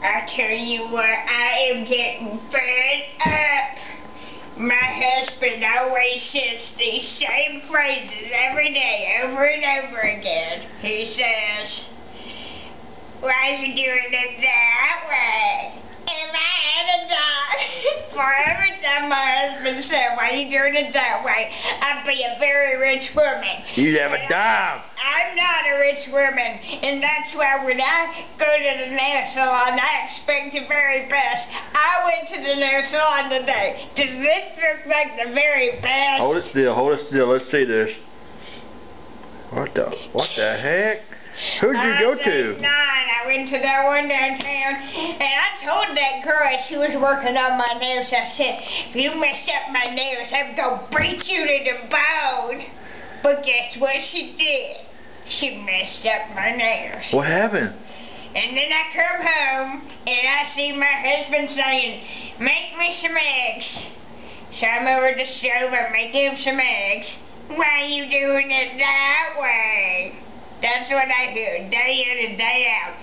I tell you what, I am getting fed up. My husband always says these same phrases every day, over and over again. He says, "Why are you doing it that way? If I had a dime," for every time my husband said, "Why are you doing it that way?" I'd be a very rich woman. You'd have a dime. I'm not a rich woman, and that's why when I go to the nail salon, I expect the very best. I went to the nail salon today. Does this look like the very best? Hold it still, let's see this. What the heck? Who'd you go to? I went to that one downtown, and I told that girl as she was working on my nails, I said, "If you mess up my nails, I'm gonna beat you to the bone." But guess what she did? She messed up my nails. What happened? And then I come home, and I see my husband saying, "Make me some eggs." So I'm over the stove and making him some eggs. "Why are you doing it that way?" That's what I hear, day in and day out.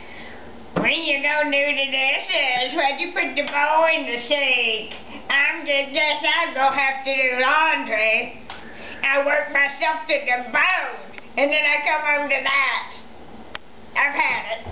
"When you gonna do the dishes? Why'd you put the bowl in the sink? I'm gonna have to do laundry. I work myself to the bone, and then I come home to that." I've had it.